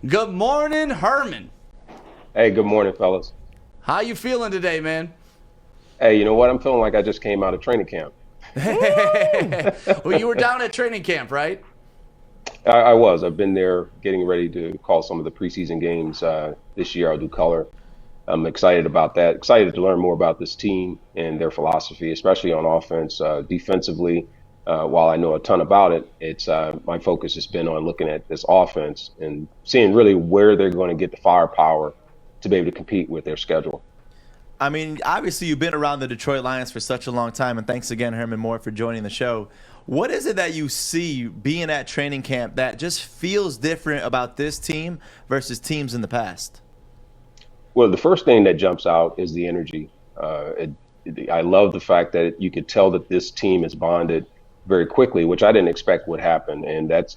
Good morning, Herman. Hey, good morning, fellas. How you feeling today, man? Hey, you know what? I'm feeling like I just came out of training camp. Well, you were down at training camp, right? I was. I've been there getting ready to call some of the preseason games this year. I'll do color. I'm excited about that. Excited to learn more about this team and their philosophy, especially on offense. Defensively, while I know a ton about it, it's my focus has been on looking at this offense and seeing really where they're going to get the firepower to be able to compete with their schedule. I mean, obviously you've been around the Detroit Lions for such a long time, and thanks again, Herman Moore, for joining the show. What is it that you see being at training camp that just feels different about this team versus teams in the past? Well, the first thing that jumps out is the energy. I love the fact that you could tell that this team is bonded very quickly, which I didn't expect would happen, and that's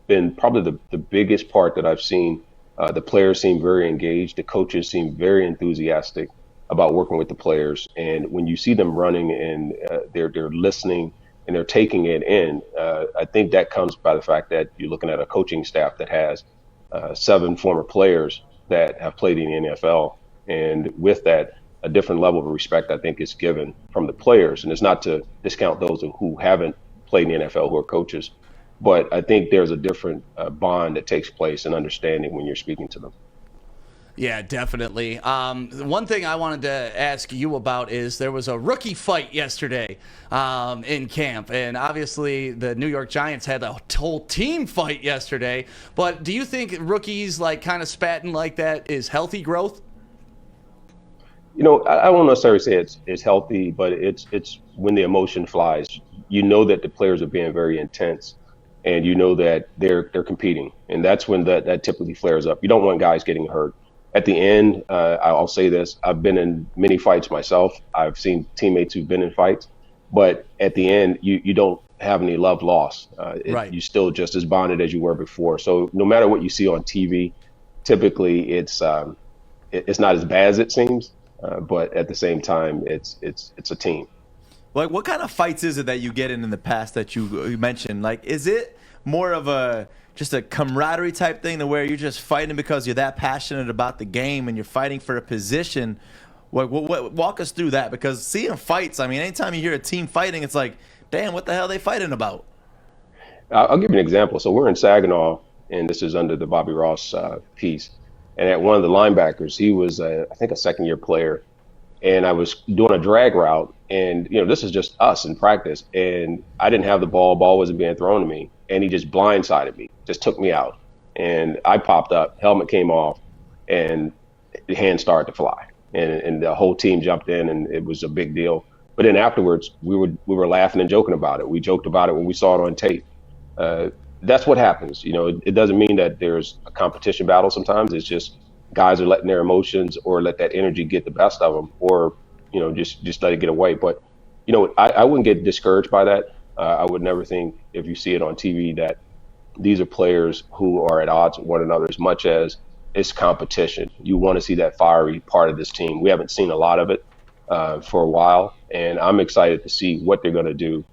been probably the biggest part that I've seen. The players seem very engaged. The coaches seem very enthusiastic about working with the players. And when you see them running and they're listening and they're taking it in, I think that comes by the fact that you're looking at a coaching staff that has 7 former players that have played in the NFL. And with that, a different level of respect, I think, is given from the players. And it's not to discount those who haven't played in the NFL who are coaches, but I think there's a different bond that takes place and understanding when you're speaking to them. Yeah, definitely. One thing I wanted to ask you about is there was a rookie fight yesterday in camp, and obviously the New York Giants had a whole team fight yesterday. But do you think rookies like kind of spatting like that is healthy growth? You know, I won't necessarily say it's healthy, but it's when the emotion flies. You know that the players are being very intense, and you know that they're competing, and that's when that typically flares up. You don't want guys getting hurt. At the end, I'll say this, I've been in many fights myself. I've seen teammates who've been in fights, but at the end, you don't have any love lost. Right. You're still just as bonded as you were before. So no matter what you see on TV, typically it's not as bad as it seems, but at the same time, it's a team. Like, what kind of fights is it that you get in the past that you mentioned? Like, is it more of just a camaraderie type thing to where you're just fighting because you're that passionate about the game and you're fighting for a position? Walk us through that, because seeing fights, I mean, anytime you hear a team fighting, it's like, damn, what the hell are they fighting about? I'll give you an example. So we're in Saginaw, and this is under the Bobby Ross piece. And at one of the linebackers, he was, I think, a second-year player. And I was doing a drag route, and, you know, this is just us in practice. And I didn't have the ball. Ball wasn't being thrown to me. And he just blindsided me, just took me out. And I popped up, helmet came off, and the hands started to fly. And the whole team jumped in, and it was a big deal. But then afterwards, we were laughing and joking about it. We joked about it when we saw it on tape. That's what happens. You know, it doesn't mean that there's a competition battle sometimes. It's just guys are letting their emotions or let that energy get the best of them, or, you know, just let it get away. But, you know, I wouldn't get discouraged by that. I would never think, if you see it on TV, that these are players who are at odds with one another as much as it's competition. You want to see that fiery part of this team. We haven't seen a lot of it for a while, and I'm excited to see what they're going to do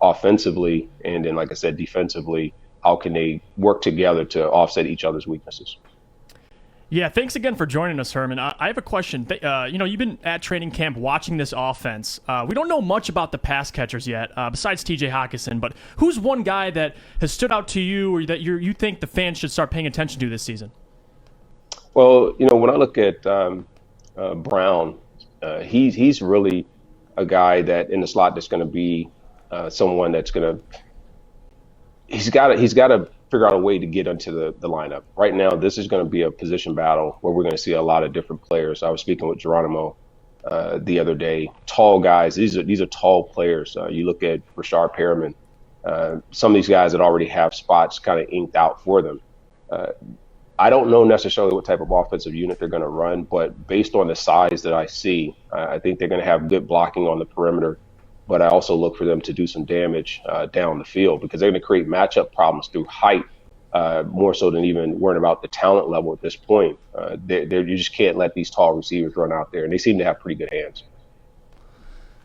offensively, and then, like I said, defensively. How can they work together to offset each other's weaknesses? Yeah, thanks again for joining us, Herman. I have a question. You know, you've been at training camp watching this offense. We don't know much about the pass catchers yet, besides T.J. Hockenson, but who's one guy that has stood out to you, or that you think the fans should start paying attention to this season? Well, you know, when I look at Brown, he's really a guy that in the slot that's going to be someone that's going to – he's got to figure out a way to get into the lineup. Right now, this is going to be a position battle where we're going to see a lot of different players. I was speaking with Geronimo the other day. Tall guys. These are tall players. You look at Rashard Perriman. Some of these guys that already have spots kind of inked out for them. I don't know necessarily what type of offensive unit they're going to run, but based on the size that I see, I think they're going to have good blocking on the perimeter. But I also look for them to do some damage down the field, because they're going to create matchup problems through height, more so than even worrying about the talent level at this point. You just can't let these tall receivers run out there, and they seem to have pretty good hands.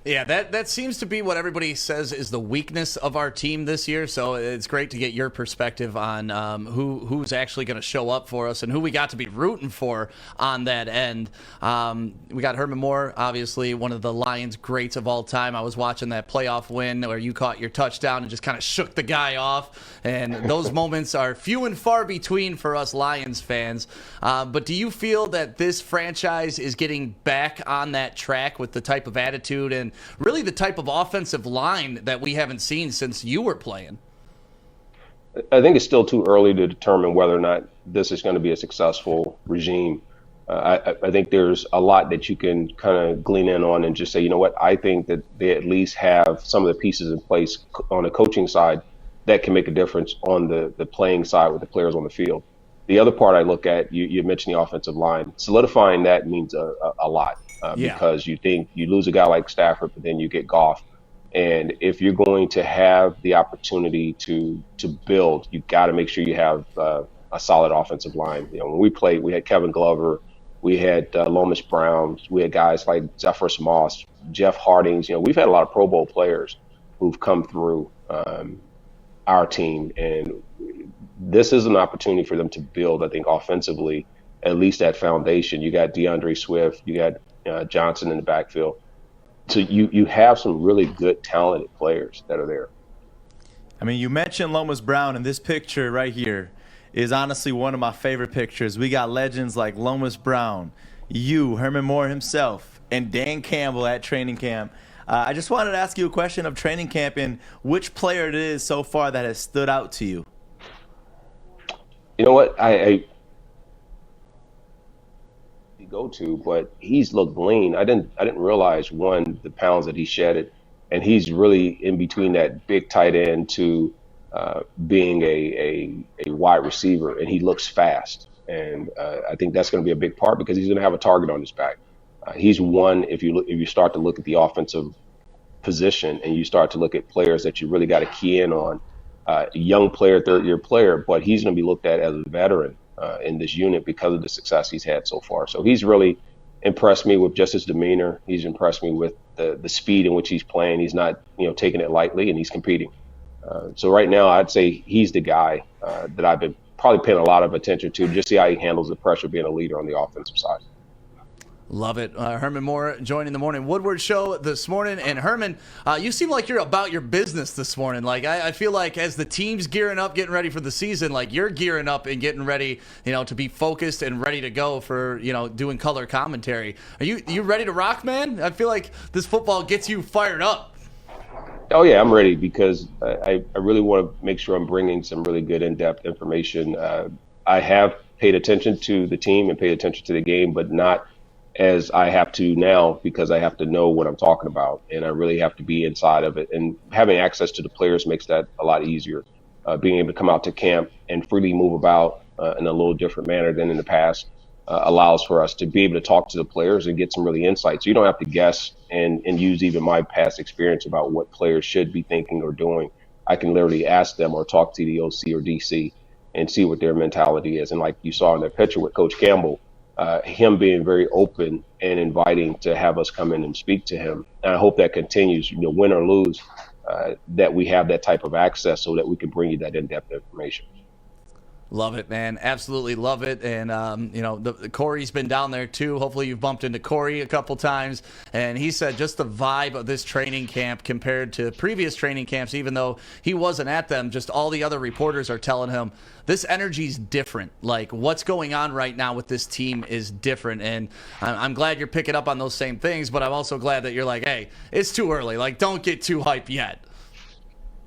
Yeah, that seems to be what everybody says is the weakness of our team this year. So it's great to get your perspective on who's actually going to show up for us and who we got to be rooting for on that end. We got Herman Moore, obviously one of the Lions greats of all time. I was watching that playoff win where you caught your touchdown and just kind of shook the guy off. And those moments are few and far between for us Lions fans. But do you feel that this franchise is getting back on that track with the type of attitude and really the type of offensive line that we haven't seen since you were playing? I think it's still too early to determine whether or not this is going to be a successful regime. I think there's a lot that you can kind of glean in on and just say, you know what, I think that they at least have some of the pieces in place on the coaching side that can make a difference on the playing side with the players on the field. The other part I look at, you mentioned the offensive line. Solidifying that means a lot. Because you think you lose a guy like Stafford, but then you get Goff. And if you're going to have the opportunity to build, you got to make sure you have a solid offensive line. You know, when we played, we had Kevin Glover, we had Lomas Brown, we had guys like Zephyrus Moss, Jeff Hardings. You know, we've had a lot of Pro Bowl players who've come through our team, and this is an opportunity for them to build, I think, offensively, at least that foundation. You got DeAndre Swift, you got Johnson in the backfield. So you have some really good, talented players that are there. I mean, you mentioned Lomas Brown, and this picture right here is honestly one of my favorite pictures. We got legends like Lomas Brown, you, Herman Moore himself, and Dan Campbell at training camp. I just wanted to ask you a question of training camp and which player it is so far that has stood out to you. You know what? I go to, but he's looked lean. I didn't realize, one, the pounds that he shedded, and he's really in between that big tight end to being a wide receiver, and he looks fast. And I think that's going to be a big part because he's going to have a target on his back. He's one. If you start to look at the offensive position and you start to look at players that you really got to key in on, a young player, third-year player, but he's going to be looked at as a veteran in this unit because of the success he's had so far. So he's really impressed me with just his demeanor. He's impressed me with the speed in which he's playing. He's not, taking it lightly, and he's competing. So right now, I'd say he's the guy that I've been probably paying a lot of attention to, just see how he handles the pressure being a leader on the offensive side. Love it. Herman Moore joining the Morning Woodward show this morning. And Herman, you seem like you're about your business this morning. Like I feel like as the team's gearing up, getting ready for the season, like you're gearing up and getting ready, to be focused and ready to go for, doing color commentary. Are you ready to rock, man? I feel like this football gets you fired up. Oh, yeah, I'm ready because I really want to make sure I'm bringing some really good in-depth information. I have paid attention to the team and paid attention to the game, but not as I have to now because I have to know what I'm talking about, and I really have to be inside of it. And having access to the players makes that a lot easier. Being able to come out to camp and freely move about in a little different manner than in the past allows for us to be able to talk to the players and get some really insights. So you don't have to guess and use even my past experience about what players should be thinking or doing. I can literally ask them or talk to the OC or DC and see what their mentality is. And like you saw in that picture with Coach Campbell, him being very open and inviting to have us come in and speak to him. And I hope that continues, win or lose, that we have that type of access so that we can bring you that in-depth information. Love it, man. Absolutely love it. And, the Corey's been down there too. Hopefully you've bumped into Corey a couple times. And he said just the vibe of this training camp compared to previous training camps, even though he wasn't at them, just all the other reporters are telling him this energy's different. Like what's going on right now with this team is different. And I'm glad you're picking up on those same things, but I'm also glad that you're like, hey, it's too early. Like don't get too hype yet.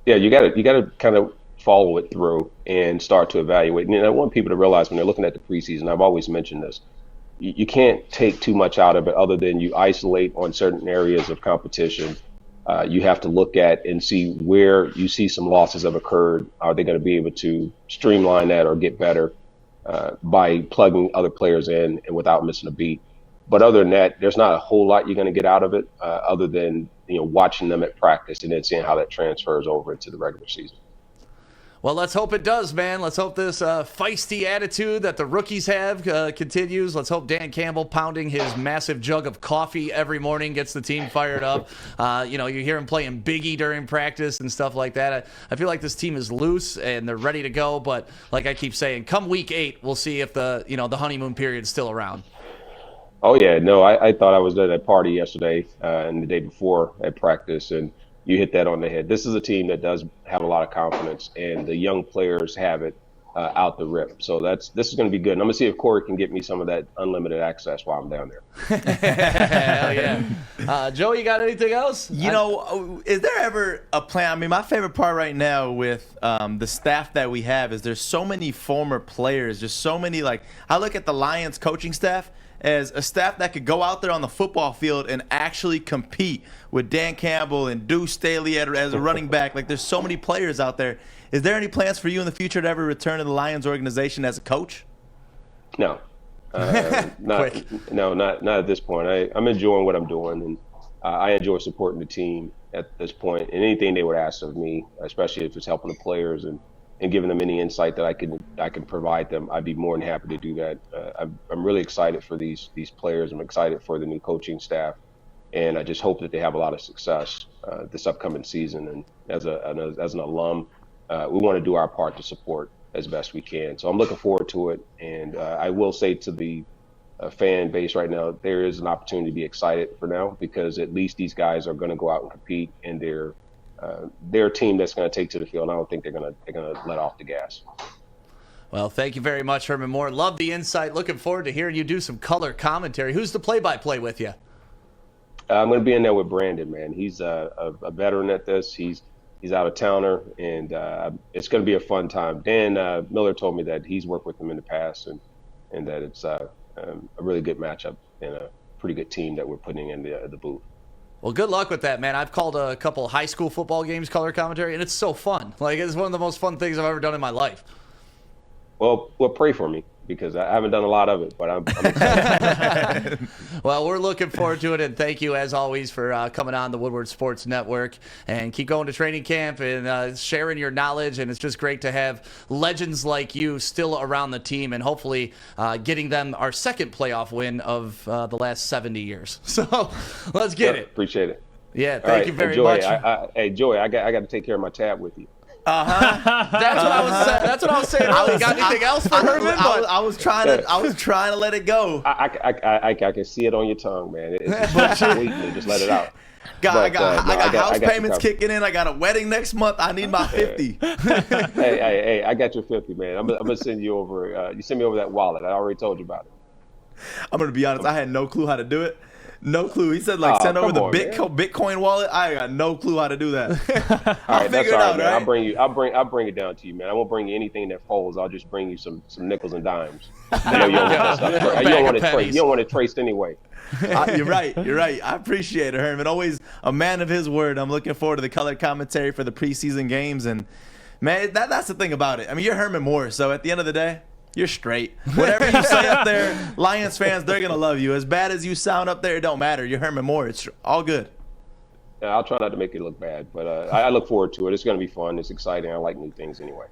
Yeah, you gotta kind of follow it through and start to evaluate. And I want people to realize when they're looking at the preseason, I've always mentioned this, you can't take too much out of it other than you isolate on certain areas of competition. You have to look at and see where you see some losses have occurred. Are they going to be able to streamline that or get better by plugging other players in and without missing a beat? But other than that, there's not a whole lot you're going to get out of it other than watching them at practice and then seeing how that transfers over into the regular season. Well, let's hope it does, man. Let's hope this feisty attitude that the rookies have continues. Let's hope Dan Campbell pounding his massive jug of coffee every morning gets the team fired up. You hear him playing Biggie during practice and stuff like that. I feel like this team is loose and they're ready to go. But like I keep saying, come week 8, we'll see if the honeymoon period's still around. Oh, yeah. No, I thought I was at a party yesterday and the day before at practice, and you hit that on the head. This is a team that does have a lot of confidence, and the young players have it out the rip. So this is going to be good. And I'm going to see if Corey can get me some of that unlimited access while I'm down there. Hell yeah. Joe, you got anything else? Is there ever a plan? I mean, my favorite part right now with the staff that we have is there's so many former players, just so many. Like, I look at the Lions coaching staff as a staff that could go out there on the football field and actually compete with Dan Campbell and Deuce Staley as a running back. Like, there's so many players out there. Is there any plans for you in the future to ever return to the Lions organization as a coach? No. Not at this point. I'm enjoying what I'm doing, and I enjoy supporting the team at this point. And anything they would ask of me, especially if it's helping the players and giving them any insight that I can provide them, I'd be more than happy to do that. I'm really excited for these players. I'm excited for the new coaching staff, and I just hope that they have a lot of success this upcoming season. And as an alum, we want to do our part to support as best we can. So I'm looking forward to it. And I will say to the fan base right now, there is an opportunity to be excited for now, because at least these guys are going to go out and compete, and they're a team that's going to take to the field. I don't think they're going to let off the gas. Well, thank you very much, Herman Moore. Love the insight. Looking forward to hearing you do some color commentary. Who's the play-by-play with you? I'm going to be in there with Brandon, man. He's a veteran at this. He's out of towner, and it's going to be a fun time. Dan Miller told me that he's worked with him in the past, and that it's a really good matchup and a pretty good team that we're putting in the booth. Well, good luck with that, man. I've called a couple high school football games color commentary, and it's so fun. Like, it's one of the most fun things I've ever done in my life. Well, pray for me, because I haven't done a lot of it, but I'm excited. Well, we're looking forward to it, and thank you, as always, for coming on the Woodward Sports Network. And keep going to training camp and sharing your knowledge, and it's just great to have legends like you still around the team, and hopefully getting them our second playoff win of the last 70 years. So let's get it. Appreciate it. Yeah, thank you very much. Hey, Joey, I got to take care of my tab with you. That's what I was saying. You got anything else for Herman? I was trying to let it go. I can see it on your tongue, man. It's sweetly, just let it out. I got house payments kicking in. I got a wedding next month. I need my 50. Hey, I got your 50, man. I'm gonna send you over. You send me over that wallet. I already told you about it. I'm gonna be honest. I had no clue how to do it. No clue. He said send over the Bitcoin wallet. I got no clue how to do that. All right, that's all right, man. Right? I'll bring it down to you, man. I won't bring you anything that folds. I'll just bring you some nickels and dimes. You don't want it traced anyway. You're right. I appreciate it, Herman. Always a man of his word. I'm looking forward to the color commentary for the preseason games, and man, that's the thing about it. I mean, you're Herman Moore, so at the end of the day, you're straight. Whatever you say up there, Lions fans, they're going to love you. As bad as you sound up there, it don't matter. You're Herman Moore. It's all good. Yeah, I'll try not to make it look bad, but I look forward to it. It's going to be fun. It's exciting. I like new things anyway.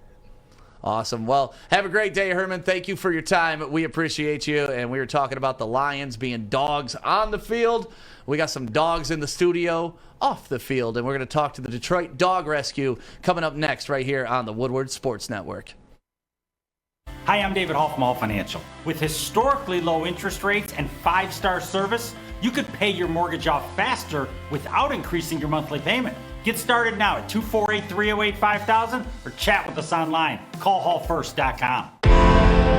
Awesome. Well, have a great day, Herman. Thank you for your time. We appreciate you. And we were talking about the Lions being dogs on the field. We got some dogs in the studio off the field, and we're going to talk to the Detroit Dog Rescue coming up next right here on the Woodward Sports Network. Hi, I'm David Hall from All Financial. With historically low interest rates and 5-star service, you could pay your mortgage off faster without increasing your monthly payment. Get started now at 248-308-5000 or chat with us online. Call hallfirst.com.